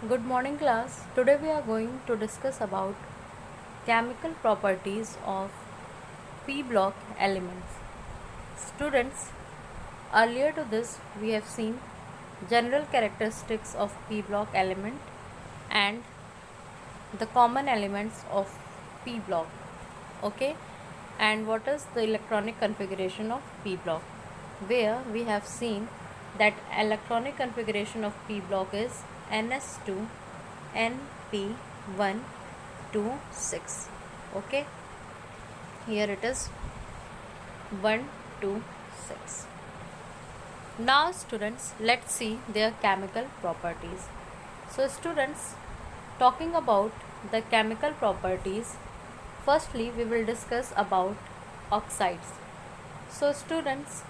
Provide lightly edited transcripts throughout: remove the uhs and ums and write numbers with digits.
Good morning class. Today we are going to discuss about chemical properties of p block elements. Students, earlier to this we have seen general characteristics of p block element and the common elements of p block. Okay? And what is the electronic configuration of p block, where we have seen that electronic configuration of p block is ns2 np126. Okay, here it is 126. Now students, let's see their chemical properties. So students, talking about the chemical properties, firstly we will discuss about oxides. So students,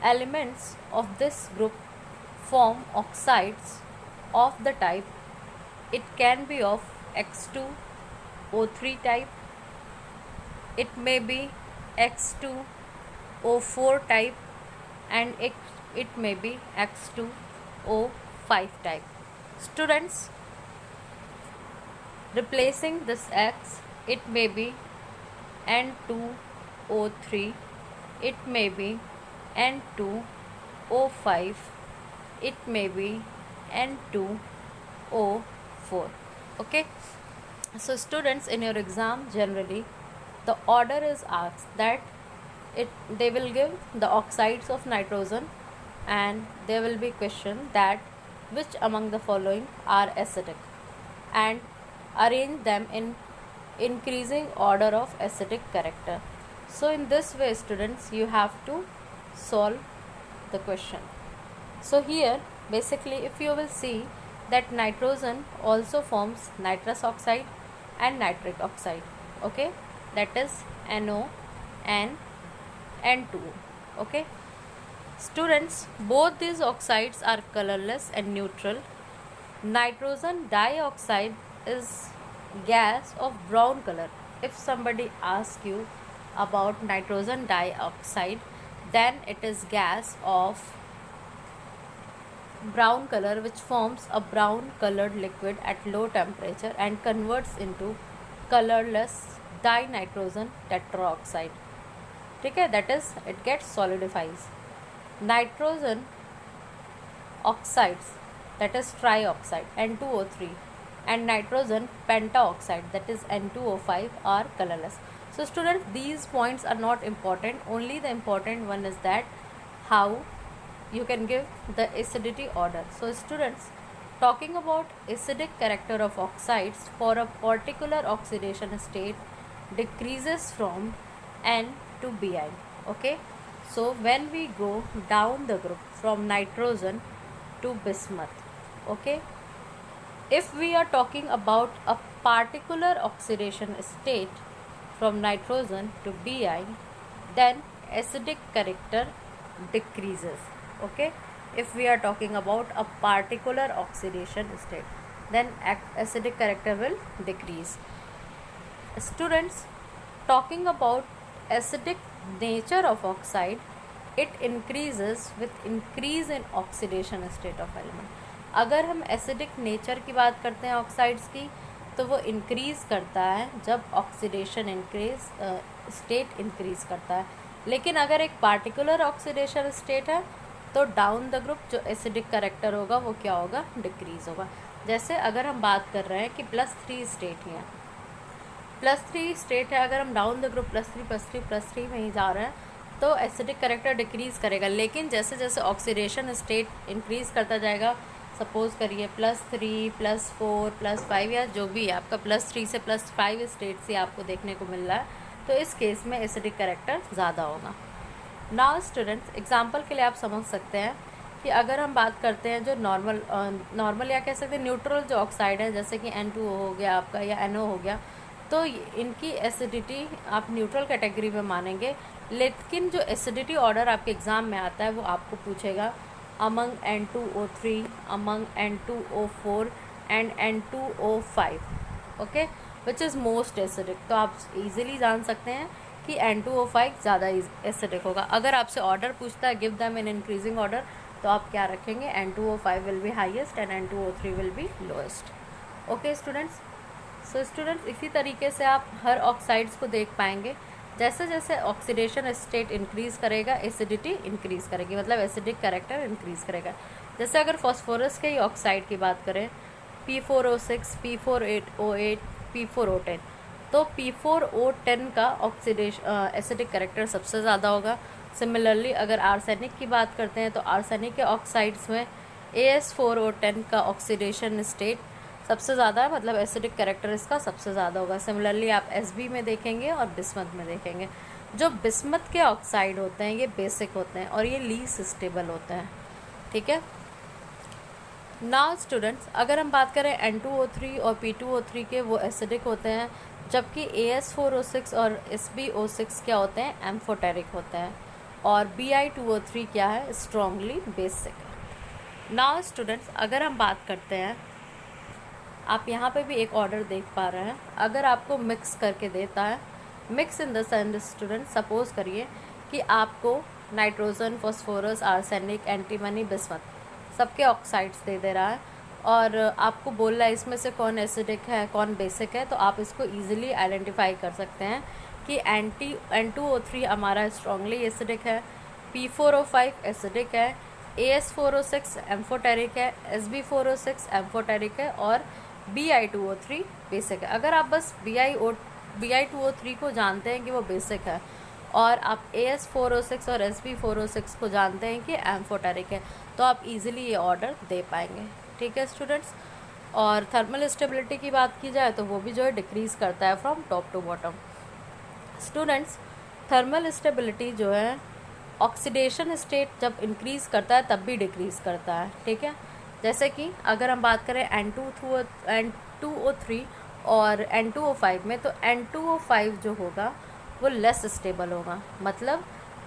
elements of this group form oxides of the type, it can be of X2O3 type, it may be X2O4 type, and it may be X2O5 type. Students, replacing this X, it may be N2O3, it may be N2O5, it may be N2O4. Okay, so students, in your exam generally the order is asked that they will give the oxides of nitrogen, and there will be question that which among the following are acidic, and arrange them in increasing order of acidic character. So in this way students, you have to solve the question. So here basically if you will see that nitrogen also forms nitrous oxide and nitric oxide. Okay, that is NO and N2O. Okay, students, both these oxides are colorless and neutral. Nitrogen dioxide is gas of brown color. If somebody asks you about nitrogen dioxide, then it is gas of brown color which forms a brown colored liquid at low temperature and converts into colorless dinitrogen tetroxide. Okay, that is, it gets solidifies. Nitrogen oxides, that is trioxide N2O3, and nitrogen pentaoxide, that is N2O5, are colorless. So students, these points are not important. Only the important one is that how you can give the acidity order. So students, talking about acidic character of oxides for a particular oxidation state decreases from N to Bi. Okay, so when we go down the group from nitrogen to bismuth, okay, if we are talking about a particular oxidation state from nitrogen to Bi, then acidic character decreases. Okay, if we are talking about a particular oxidation state, then acidic character will decrease. Students, talking about acidic nature of oxide, it increases with increase in oxidation state of element. अगर हम acidic nature की बात करते हैं oxides की, तो वो increase करता है जब ऑक्सीडेशन स्टेट इंक्रीज़ करता है. लेकिन अगर एक पार्टिकुलर ऑक्सीडेशन स्टेट है तो डाउन द ग्रुप जो एसिडिक करेक्टर होगा वो क्या होगा, डिक्रीज़ होगा. जैसे अगर हम बात कर रहे हैं कि +3 स्टेट ही है, +3 स्टेट है, अगर हम डाउन द ग्रुप +3 में ही जा रहे हैं तो एसिडिक करेक्टर डिक्रीज़ करेगा. लेकिन जैसे जैसे ऑक्सीडेशन स्टेट इंक्रीज़ करता जाएगा, सपोज़ करिए +3 +4 +5 या जो भी है आपका +3 से +5 स्टेट से आपको देखने को मिल रहा है, तो इस केस में एसिडिक करेक्टर ज़्यादा होगा. नाउ स्टूडेंट्स, एग्जांपल के लिए आप समझ सकते हैं कि अगर हम बात करते हैं जो नॉर्मल या कह सकते हैं न्यूट्रल जो ऑक्साइड है, जैसे कि N2O हो गया आपका या NO हो गया, तो इनकी एसिडिटी आप न्यूट्रल कैटेगरी में मानेंगे. लेकिन जो एसिडिटी ऑर्डर आपके एग्ज़ाम में आता है वो आपको पूछेगा among N2O3, among N2O4 and N2O5, okay, which is most acidic. तो आप इजीली जान सकते हैं कि N2O5 ज़्यादा एसिडिक होगा. अगर आपसे ऑर्डर पूछता है give them in increasing order, तो आप क्या रखेंगे, N2O5 will be highest and N2O3 will be lowest. Okay students, so students इसी तरीके से आप हर ऑक्साइड्स को देख पाएंगे। जैसे जैसे ऑक्सीडेशन स्टेट इंक्रीज़ करेगा एसिडिटी इंक्रीज़ करेगी, मतलब एसिडिक कैरेक्टर इंक्रीज़ करेगा। जैसे अगर फॉस्फोरस के ही ऑक्साइड की बात करें, P4O6, P4O8, P4O10, तो P4O10 का ऑक्सीडेशन एसिडिक कैरेक्टर सबसे ज़्यादा होगा। सिमिलरली अगर आर्सेनिक की बात करते हैं तो आर्सेनिक के ऑक्साइड्स में AS4O10 का ऑक्सीडेशन स्टेट सबसे ज़्यादा है, मतलब एसिडिक कैरेक्टर इसका सबसे ज़्यादा होगा। सिमिलरली आप Sb में देखेंगे और बिस्मथ में देखेंगे। जो बिस्मथ के ऑक्साइड होते हैं ये बेसिक होते हैं और ये लीस्ट स्टेबल होते हैं, ठीक है। नाउ स्टूडेंट्स अगर हम बात करें N2O3 और P2O3 के, वो एसिडिक होते हैं, जबकि AS4O6 और SbO6 क्या होते हैं, एम्फोटेरिक होते हैं, और Bi2O3 क्या है, स्ट्रॉन्गली बेसिक है। नाउ स्टूडेंट्स अगर हम बात करते हैं, आप यहाँ पे भी एक ऑर्डर देख पा रहे हैं, अगर आपको मिक्स करके देता है, mix in the sense student, suppose करिए कि आपको nitrogen, phosphorus, arsenic, antimony, bismuth सबके ऑक्साइड्स दे दे रहा है और आपको बोल रहा है इसमें से कौन एसिडिक है कौन बेसिक है, तो आप इसको ईजिली आइडेंटिफाई कर सकते हैं कि N2O3 हमारा स्ट्रांगली एसिडिक है, P4O5 एसिडिक है, AS4O6 एम्फोटेरिक है, Sb4O6 एम्फोटेरिक है और Bi2O3 बेसिक है। अगर आप बस Bi2O3 को जानते हैं कि वो बेसिक है और आप AS4O6 और Sb4O6 को जानते हैं कि एम्फोटेरिक है, तो आप इजीली ये ऑर्डर दे पाएंगे, ठीक है स्टूडेंट्स। और थर्मल स्टेबिलिटी की बात की जाए तो वो भी जो है डिक्रीज़ करता है from top to bottom. Students thermal stability जो है ऑक्सीडेशन स्टेट जब इंक्रीज़ करता है तब भी डिक्रीज़ करता है, ठीक है। जैसे कि अगर हम बात करें N2O3 और N2O5 में, तो N2O5 जो होगा वो लेस स्टेबल होगा, मतलब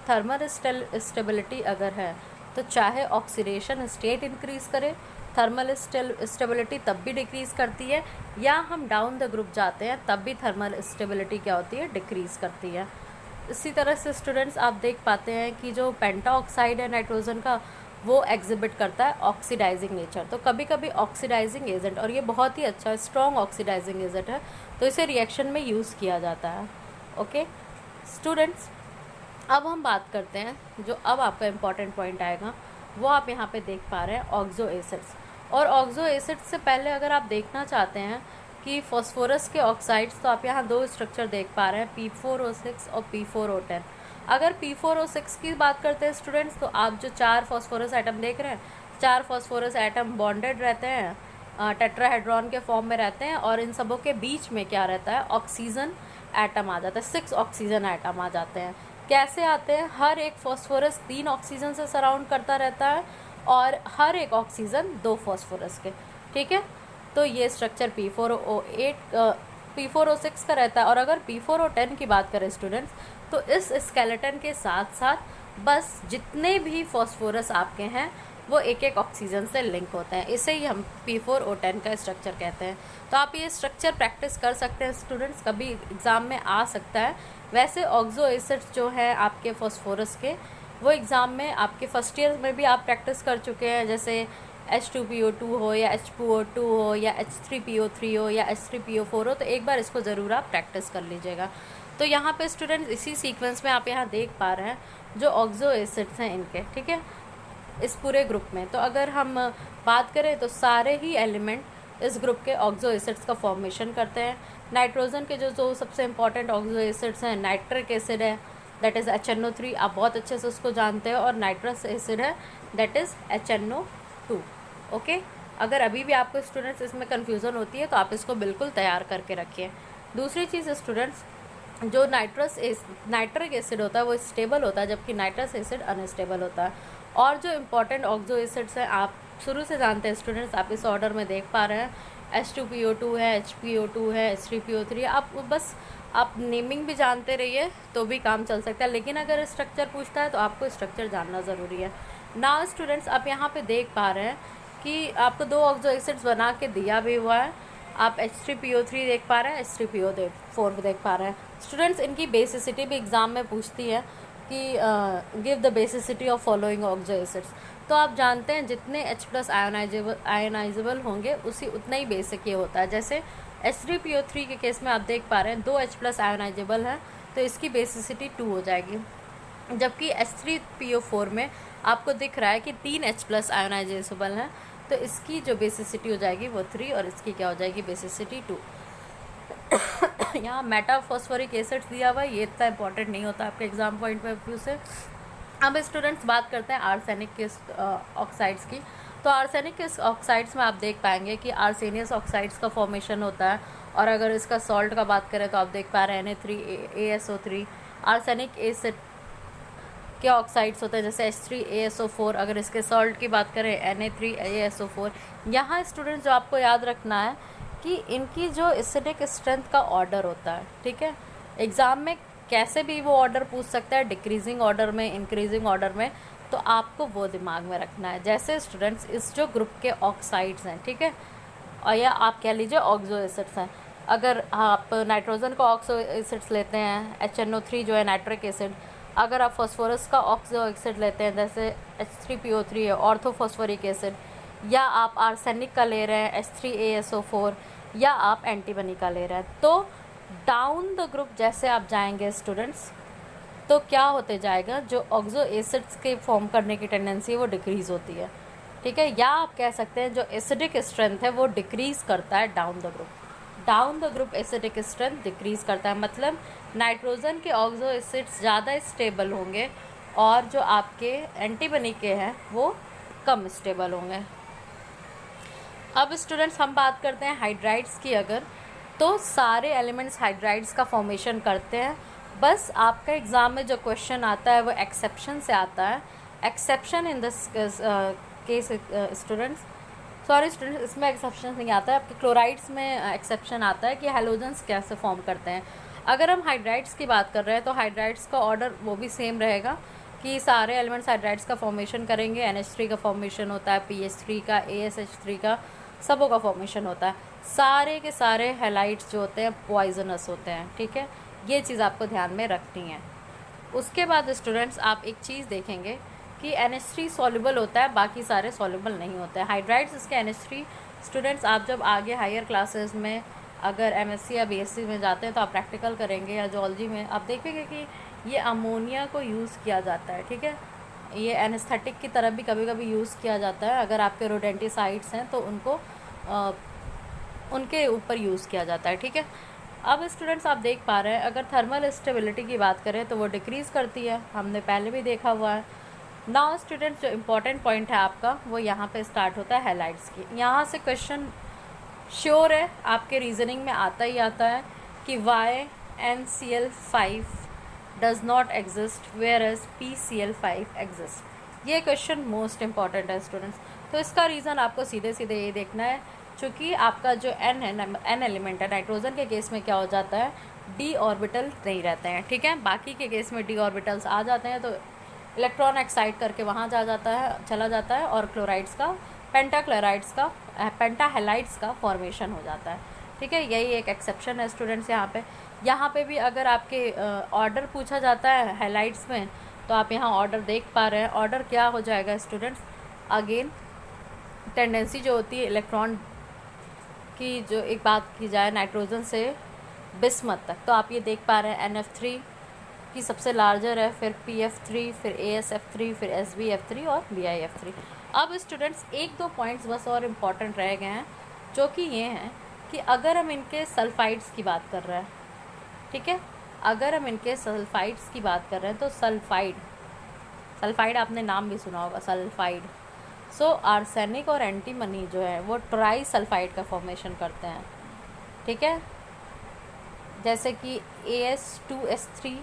थर्मल स्टेबिलिटी अगर है तो चाहे ऑक्सीडेशन स्टेट इंक्रीज़ करे, थर्मल स्टेबिलिटी तब भी डिक्रीज़ करती है, या हम डाउन द ग्रुप जाते हैं तब भी थर्मल स्टेबिलिटी क्या होती है, डिक्रीज़ करती है। इसी तरह से स्टूडेंट्स आप देख पाते हैं कि जो पेंटा ऑक्साइड है नाइट्रोजन का, वो एग्जिबिट करता है ऑक्सीडाइजिंग नेचर। तो कभी कभी ऑक्सीडाइजिंग एजेंट, और ये बहुत ही अच्छा स्ट्रॉन्ग ऑक्सीडाइजिंग एजेंट है, तो इसे रिएक्शन में यूज़ किया जाता है। ओके स्टूडेंट्स, अब हम बात करते हैं, जो अब आपका इम्पॉर्टेंट पॉइंट आएगा वो आप यहाँ पे देख पा रहे हैं ऑक्सो एसिड्स। और ऑक्सो एसिड्स से पहले अगर आप देखना चाहते हैं कि फॉस्फोरस के ऑक्साइड्स, तो आप यहाँ दो स्ट्रक्चर देख पा रहे हैं, P4O6 और P4O10। अगर P4O6 की बात करते हैं स्टूडेंट्स, तो आप जो 4 फॉस्फोरस एटम देख रहे हैं, 4 फॉस्फोरस एटम बॉन्डेड रहते हैं, टेट्राहेड्रॉन के फॉर्म में रहते हैं, और इन सबों के बीच में क्या रहता है, ऑक्सीजन एटम आ जाता है, 6 ऑक्सीजन एटम आ जाते हैं। कैसे आते हैं, हर एक फॉस्फोरस 3 ऑक्सीजन से सराउंड करता रहता है और हर एक ऑक्सीजन 2 फॉस्फोरस के, ठीक है। तो ये स्ट्रक्चर P4O6 का रहता है। और अगर P4O10 की बात करें स्टूडेंट्स, तो इस स्केलेटन के साथ साथ बस जितने भी फॉस्फोरस आपके हैं वो एक एक ऑक्सीजन से लिंक होते हैं, इसे ही हम P4O10 का स्ट्रक्चर कहते हैं। तो आप ये स्ट्रक्चर प्रैक्टिस कर सकते हैं स्टूडेंट्स, कभी एग्ज़ाम में आ सकता है। वैसे ऑक्सो एसिड्स जो है आपके फॉस्फोरस के, वो एग्ज़ाम में आपके फर्स्ट ईयर में भी आप प्रैक्टिस कर चुके हैं, जैसे H2PO2 हो या H2O2 हो या H3PO3 हो या H3PO4 हो, तो एक बार इसको ज़रूर आप प्रैक्टिस कर लीजिएगा। तो यहाँ पे स्टूडेंट्स इसी सीक्वेंस में आप यहाँ देख पा रहे हैं जो ऑक्सो एसिड्स हैं इनके, ठीक है, इस पूरे ग्रुप में। तो अगर हम बात करें तो सारे ही एलिमेंट इस ग्रुप के ऑक्सो एसिड्स का फॉर्मेशन करते हैं। नाइट्रोजन के जो सबसे इंपॉर्टेंट ऑक्सो एसिड्स हैं, नाइट्रिक एसिड है, दैट इज़ HNO3, आप बहुत अच्छे से उसको जानते हैं, और नाइट्रस एसिड है, दैट इज़ HNO2। ओके, अगर अभी भी आपको स्टूडेंट्स इसमें कन्फ्यूज़न होती है तो आप इसको बिल्कुल तैयार करके रखिए। दूसरी चीज़ स्टूडेंट्स, जो नाइट्रिक एसिड होता है वो स्टेबल होता है, जबकि नाइट्रस एसिड अनस्टेबल होता है। और जो इम्पॉर्टेंट ऑक्सो एसिड्स हैं आप शुरू से जानते हैं स्टूडेंट्स, आप इस ऑर्डर में देख पा रहे हैं, H2PO2 है, HPO2 है, H3PO3 है। आप बस आप नेमिंग भी जानते रहिए तो भी काम चल सकता है, लेकिन अगर स्ट्रक्चर पूछता है तो आपको स्ट्रक्चर जानना ज़रूरी है। नाउ स्टूडेंट्स, आप यहाँ पे देख पा रहे हैं कि आपको 2 ऑक्सो एसिड्स बना के दिया भी हुआ है। आप H3PO3 देख पा रहे हैं, H3PO4 भी देख पा रहे हैं। स्टूडेंट्स, इनकी बेसिसिटी भी एग्ज़ाम में पूछती है कि give the basicity of following oxo acids. तो आप जानते हैं जितने H+ आयोनाइजेबल होंगे उसी उतना ही बेसिक ये होता है। जैसे H3PO3 के केस में आप देख पा रहे हैं 2 H+ आयोनाइजेबल हैं, तो इसकी बेसिसिटी 2 हो जाएगी। जबकि H3PO4 में आपको दिख रहा है कि 3 H+ आयोनाइजेबल हैं, तो इसकी जो बेसिसिटी हो जाएगी वो 3 और इसकी क्या हो जाएगी बेसिसिटी 2। यहाँ मेटाफॉस्फोरिक एसिड दिया हुआ है, ये इतना इंपॉर्टेंट नहीं होता आपके एग्जाम पॉइंट ऑफ व्यू से। अब स्टूडेंट्स बात करते हैं आर्सेनिक के ऑक्साइड्स की। तो आर्सेनिक के ऑक्साइड्स में आप देख पाएंगे कि आर्सेनियस ऑक्साइड्स का फॉर्मेशन होता है, और अगर इसका सॉल्ट का बात करें तो आप देख पा रहे हैं Na3ASO3। आर्सेनिक एसिड के ऑक्साइड्स होते हैं जैसे H3ASO4। अगर इसके सॉल्ट की बात करें Na3ASO4। यहाँ स्टूडेंट्स जो आपको याद रखना है कि इनकी जो एसिडिक स्ट्रेंथ का ऑर्डर होता है, ठीक है, एग्ज़ाम में कैसे भी वो ऑर्डर पूछ सकता है, डिक्रीजिंग ऑर्डर में, इंक्रीजिंग ऑर्डर में, तो आपको वो दिमाग में रखना है। जैसे स्टूडेंट्स इस जो ग्रुप के ऑक्साइड्स हैं, ठीक है, और या आप कह लीजिए ऑक्सो एसिड्स हैं। अगर आप नाइट्रोजन का ऑक्सो एसिड्स लेते हैं HNO3 जो है नाइट्रिक एसिड, अगर आप फॉस्फोरस का ऑक्सो एसिड लेते हैं जैसे H3PO3 है ऑर्थोफॉस्फोरिक एसिड, या आप आर्सेनिक का ले रहे हैं H3ASO4, या आप एंटीमनी का ले रहे हैं, तो डाउन द ग्रुप जैसे आप जाएंगे स्टूडेंट्स, तो क्या होते जाएगा, जो ऑक्सो एसिड्स के फॉर्म करने की टेंडेंसी है वो डिक्रीज़ होती है, ठीक है। या आप कह सकते हैं जो एसिडिक स्ट्रेंथ है वो डिक्रीज़ करता है down the group. Down the group acidic strength decrease करता है, मतलब नाइट्रोजन के ऑक्सो एसिड्स ज़्यादा स्टेबल होंगे और जो आपके एंटीमनी के हैं वो कम स्टेबल होंगे। अब स्टूडेंट्स हम बात करते हैं हाइड्राइड्स की। अगर तो सारे एलिमेंट्स हाइड्राइड्स का फॉर्मेशन करते हैं, बस आपका एग्ज़ाम में जो क्वेश्चन आता है वो एक्सेप्शन से आता है। Exception in this case students, sorry students, इसमें एक्सेप्शन नहीं आता है, आपके क्लोराइड्स में एक्सेप्शन आता है कि हैलोजेंस कैसे फॉर्म करते हैं। अगर हम हाइड्राइड्स की बात कर रहे हैं तो हाइड्राइड्स का ऑर्डर वो भी सेम रहेगा कि सारे एलिमेंट्स हाइड्राइड्स का फॉर्मेशन करेंगे। NH3 का फॉर्मेशन होता है, PH3 का, ASH3 का, सबों का फॉर्मेशन होता है। सारे के सारे हैलाइड्स जो होते हैं पॉइजनस होते हैं, ठीक है, ये चीज़ आपको ध्यान में रखनी है। उसके बाद स्टूडेंट्स आप एक चीज़ देखेंगे कि NH3 सॉल्युबल होता है, बाकी सारे सॉल्युबल नहीं होते हैं। हाइड्राइड्स इसके NH3 स्टूडेंट्स आप जब आगे हायर क्लासेस में अगर MSc या BSc में जाते हैं तो आप प्रैक्टिकल करेंगे या जूलॉजी में आप देखेंगे कि ये अमोनिया को यूज़ किया जाता है, ठीक है, ये एनेस्थेटिक की तरह भी कभी कभी यूज़ किया जाता है। अगर आपके रोडेंटिसाइड्स हैं तो उनको उनके ऊपर यूज़ किया जाता है, ठीक है। अब स्टूडेंट्स आप देख पा रहे हैं अगर थर्मल स्टेबिलिटी की बात करें तो वो डिक्रीज़ करती है, हमने पहले भी देखा हुआ है। नाउ स्टूडेंट्स जो इम्पोर्टेंट पॉइंट है आपका वो यहाँ पे स्टार्ट होता है हैलाइड्स की। यहाँ से क्वेश्चन श्योर है आपके रीजनिंग में आता ही आता है कि why NCl5 does not exist whereas PCl5 exist. ये क्वेश्चन मोस्ट इम्पॉर्टेंट है स्टूडेंट्स। तो इसका रीज़न आपको सीधे सीधे ये देखना है, चूँकि आपका जो N है, N एलिमेंट है, नाइट्रोजन के केस में क्या हो जाता है, D ऑर्बिटल नहीं रहते हैं, ठीक है। बाकी के केस में D ऑर्बिटल्स आ जाते हैं तो इलेक्ट्रॉन एक्साइट करके वहाँ चला जाता है और क्लोराइड्स का, पेंटाक्लोराइड्स का, पेंटाहेलाइड्स का फॉर्मेशन हो जाता है, ठीक है। यही एक एक्सेप्शन है स्टूडेंट्स। यहाँ पे भी अगर आपके ऑर्डर पूछा जाता है हैलाइड्स में तो आप यहाँ ऑर्डर देख पा रहे हैं। ऑर्डर क्या हो जाएगा स्टूडेंट्स, अगेन टेंडेंसी जो होती है इलेक्ट्रॉन की, जो एक बात की जाए नाइट्रोजन से बिस्मथ तक, तो आप ये देख पा रहे हैं NF3 की सबसे लार्जर है, फिर PF3, फिर ASF3, फिर SbF3 और BiF3। अब स्टूडेंट्स एक दो पॉइंट्स बस और इम्पॉर्टेंट रह गए हैं, जो कि ये हैं कि अगर हम इनके सल्फाइड्स की बात कर रहे हैं, ठीक है, अगर हम इनके सल्फाइड्स की बात कर रहे हैं तो सल्फाइड आपने नाम भी सुना होगा, सल्फाइड। सो आर्सेनिक और एंटीमनी जो है वो ट्राई सल्फाइड का फॉर्मेशन करते हैं, ठीक है, जैसे कि AS2S3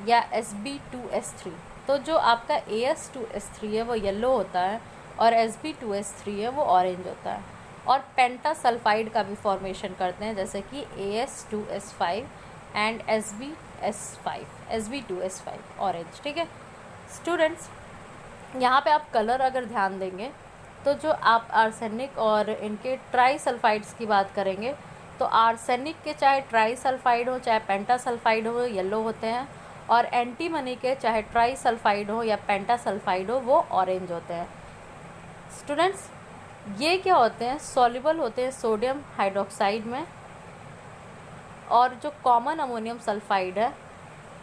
या SB2S3। तो जो आपका AS2S3 है वो येलो होता है और SB2S3 है वो ऑरेंज होता है। और पेंटा सल्फाइड का भी फॉर्मेशन करते हैं जैसे कि AS2S5 एंड SB2S5 ऑरेंज, ठीक है स्टूडेंट्स। यहाँ पे आप कलर अगर ध्यान देंगे तो जो आप आर्सेनिक और इनके ट्राई सल्फाइड्स की बात करेंगे तो आर्सेनिक के चाहे ट्राई सल्फाइड हो चाहे पेंटा सल्फाइड हो येलो होते हैं, और एंटीमनी के चाहे ट्राई सल्फाइड हो या पेंटा सल्फाइड हो वो ऑरेंज होते हैं। स्टूडेंट्स ये क्या होते हैं, सॉल्युबल होते हैं सोडियम हाइड्रोक्साइड में, और जो कॉमन अमोनियम सल्फाइड है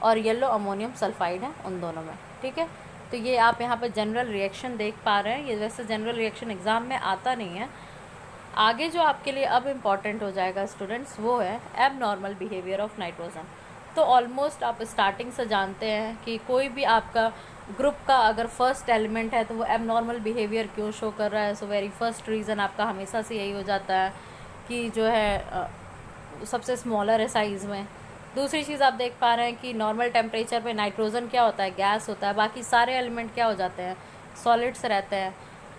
और येलो अमोनियम सल्फाइड है उन दोनों में। ठीक है, तो ये आप यहाँ पर जनरल रिएक्शन देख पा रहे हैं। ये वैसे जनरल रिएक्शन एग्ज़ाम में आता नहीं है। आगे जो आपके लिए अब इम्पॉर्टेंट हो जाएगा स्टूडेंट्स वो है एबनॉर्मल बिहेवियर ऑफ नाइट्रोजन। तो ऑलमोस्ट आप स्टार्टिंग से जानते हैं कि कोई भी आपका ग्रुप का अगर फर्स्ट एलिमेंट है तो वो एबनॉर्मल बिहेवियर क्यों शो कर रहा है। सो वेरी फर्स्ट रीज़न आपका हमेशा से यही हो जाता है कि जो है सबसे स्मॉलर है साइज़ में। दूसरी चीज़ आप देख पा रहे हैं कि नॉर्मल टेम्परेचर पे नाइट्रोजन क्या होता है, गैस होता है, बाकी सारे एलिमेंट क्या हो जाते हैं, सॉलिड्स रहते हैं।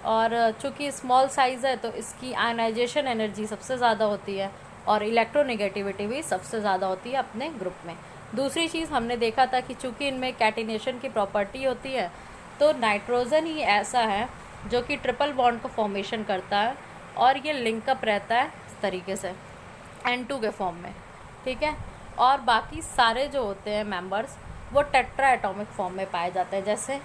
और चूँकि स्मॉल साइज़ है तो इसकी आयनाइजेशन एनर्जी सबसे ज़्यादा होती है और इलेक्ट्रोनेगेटिविटी भी सबसे ज़्यादा होती है अपने ग्रुप में। दूसरी चीज़ हमने देखा था कि चूँकि इनमें कैटिनेशन की प्रॉपर्टी होती है तो नाइट्रोजन ही ऐसा है जो कि ट्रिपल बॉन्ड का फॉर्मेशन करता है और ये लिंकअप रहता है इस तरीके से N2 के फॉर्म में। ठीक है, और बाकी सारे जो होते हैं मेंबर्स वो टेट्रा एटॉमिक फॉर्म में पाए जाते हैं। जैसे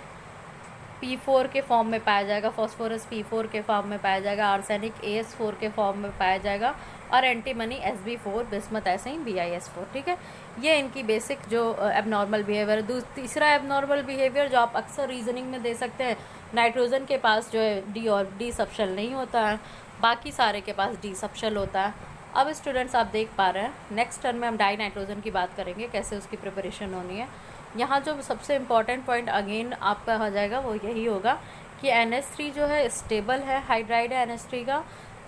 P4 के फॉर्म में पाया जाएगा, फॉस्फोरस P4 के फॉर्म में पाया जाएगा, आर्सेनिक AS4 के फॉर्म में पाया जाएगा और एंटीमनी Sb4, बिस्मत ऐसे ही BiS4। ठीक है, ये इनकी बेसिक जो एबनॉर्मल बिहेवियर। तीसरा एबनॉर्मल बिहेवियर जो आप अक्सर रीजनिंग में दे सकते हैं, नाइट्रोजन के पास जो है डी और डी सब्शल नहीं होता है, बाकी सारे के पास डी सब्शल होता है। अब स्टूडेंट्स आप देख पा रहे हैं नेक्स्ट टर्म में हम डाई नाइट्रोजन की बात करेंगे, कैसे उसकी प्रिपरेशन होनी है। यहाँ जो सबसे इम्पॉर्टेंट पॉइंट अगेन आपका हो जाएगा वो यही होगा कि NH3 जो है स्टेबल है, हाइड्राइड है NH3 का,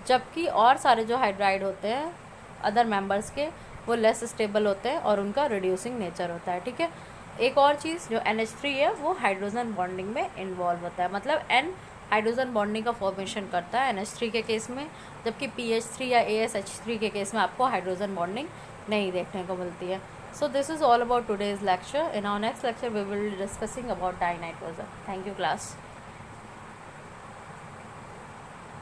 जबकि और सारे जो हाइड्राइड होते हैं अदर मेंबर्स के वो लेस स्टेबल होते हैं और उनका रिड्यूसिंग नेचर होता है। ठीक है, एक और चीज़ जो NH3 है वो हाइड्रोजन बॉन्डिंग में इन्वॉल्व होता है, मतलब N हाइड्रोजन बॉन्डिंग का फॉर्मेशन करता है NH3 के केस में, जबकि PH3 या ASH3 के केस में आपको हाइड्रोजन बॉन्डिंग नहीं देखने को मिलती है। So this is all about today's lecture. In our next lecture we will be discussing about dinitrogen. Thank you class.